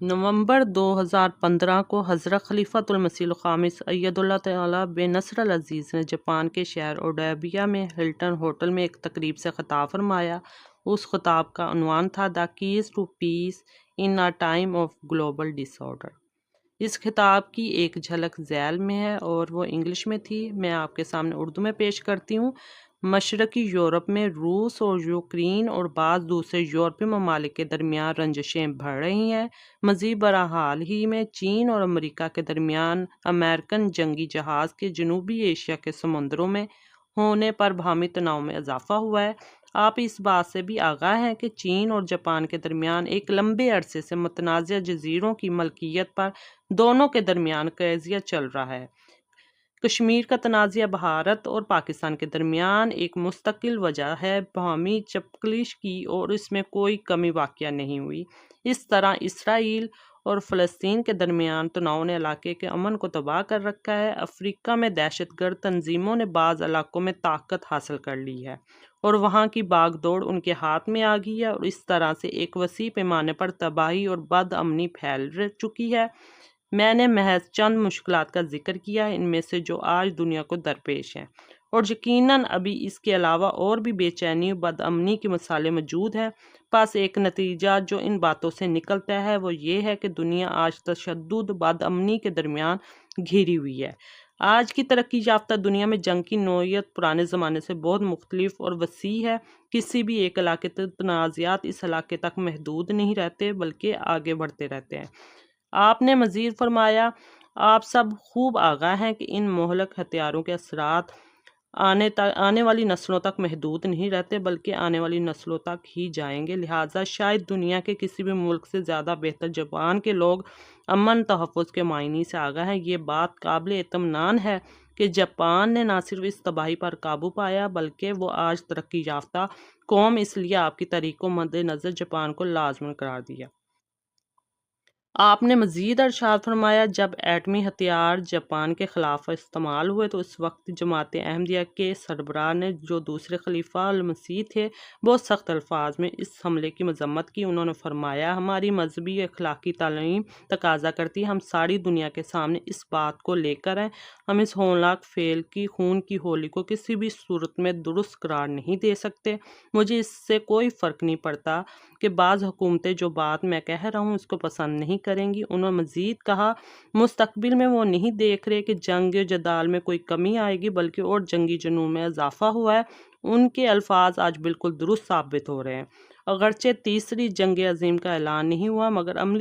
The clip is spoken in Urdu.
نومبر 2015 کو حضرت خلیفۃ المسیح الخامس اید اللہ تعالیٰ بنصر العزیز نے جاپان کے شہر اوڈیبیا میں ہلٹن ہوٹل میں ایک تقریب سے خطاب فرمایا۔ اس خطاب کا عنوان تھا "the keys to peace in a time of global disorder". اس خطاب کی ایک جھلک ذیل میں ہے اور وہ انگلش میں تھی۔ میں آپ کے سامنے اردو میں پیش کرتی ہوں۔ مشرقی یورپ میں روس اور یوکرین اور بعض دوسرے یورپی ممالک کے درمیان رنجشیں بڑھ رہی ہیں۔ مزید برآں حال ہی میں چین اور امریکہ کے درمیان امریکن جنگی جہاز کے جنوبی ایشیا کے سمندروں میں ہونے پر باہمی تناؤ میں اضافہ ہوا ہے۔ آپ اس بات سے بھی آگاہ ہیں کہ چین اور جاپان کے درمیان ایک لمبے عرصے سے متنازع جزیروں کی ملکیت پر دونوں کے درمیان تنازع چل رہا ہے۔ کشمیر کا تنازع بھارت اور پاکستان کے درمیان ایک مستقل وجہ ہے باہمی چپکلش کی، اور اس میں کوئی کمی واقع نہیں ہوئی۔ اس طرح اسرائیل اور فلسطین کے درمیان تناؤ نے علاقے کے امن کو تباہ کر رکھا ہے۔ افریقہ میں دہشت گرد تنظیموں نے بعض علاقوں میں طاقت حاصل کر لی ہے اور وہاں کی باغ دوڑ ان کے ہاتھ میں آ گئی ہے، اور اس طرح سے ایک وسیع پیمانے پر تباہی اور بد امنی پھیل چکی ہے۔ میں نے محض چند مشکلات کا ذکر کیا ہے ان میں سے جو آج دنیا کو درپیش ہیں، اور یقیناً ابھی اس کے علاوہ اور بھی بے چینی و بد امنی کی مثالیں موجود ہیں۔ بس ایک نتیجہ جو ان باتوں سے نکلتا ہے وہ یہ ہے کہ دنیا آج تشدد بد امنی کے درمیان گھری ہوئی ہے۔ آج کی ترقی یافتہ دنیا میں جنگ کی نوعیت پرانے زمانے سے بہت مختلف اور وسیع ہے۔ کسی بھی ایک علاقے کے تنازعات اس علاقے تک محدود نہیں رہتے بلکہ آگے بڑھتے رہتے ہیں۔ آپ نے مزید فرمایا، آپ سب خوب آگاہ ہیں کہ ان مہلک ہتھیاروں کے اثرات آنے والی نسلوں تک محدود نہیں رہتے بلکہ آنے والی نسلوں تک ہی جائیں گے۔ لہٰذا شاید دنیا کے کسی بھی ملک سے زیادہ بہتر جاپان کے لوگ امن تحفظ کے معنی سے آگاہ ہیں۔ یہ بات قابل اطمینان ہے کہ جاپان نے نہ صرف اس تباہی پر قابو پایا بلکہ وہ آج ترقی یافتہ قوم اس لیے آپ کی تحریک کو مد نظر جاپان کو لازمی قرار دیا۔ آپ نے مزید ارشاد فرمایا، جب ایٹمی ہتھیار جاپان کے خلاف استعمال ہوئے تو اس وقت جماعت احمدیہ کے سربراہ نے، جو دوسرے خلیفہ المسیح تھے، بہت سخت الفاظ میں اس حملے کی مذمت کی۔ انہوں نے فرمایا، ہماری مذہبی اخلاقی تعلیم تقاضا کرتی ہے ہم ساری دنیا کے سامنے اس بات کو لے کر آئیں، ہم اس ہولناک فعل کی خون کی ہولی کو کسی بھی صورت میں درست قرار نہیں دے سکتے۔ مجھے اس سے کوئی فرق نہیں پڑتا کہ بعض حکومتیں جو بات میں کہہ رہا ہوں اس کو پسند نہیں کریں گی۔ انہوں نے مزید کہا، مستقبل میں وہ نہیں دیکھ رہے کہ جنگ و جدال میں کوئی کمی آئے گی بلکہ اور جنگی جنون میں اضافہ ہوا ہے۔ ان کے الفاظ آج بالکل درست ثابت ہو رہے ہیں۔ اگرچہ تیسری جنگ عظیم کا اعلان نہیں ہوا مگر عملی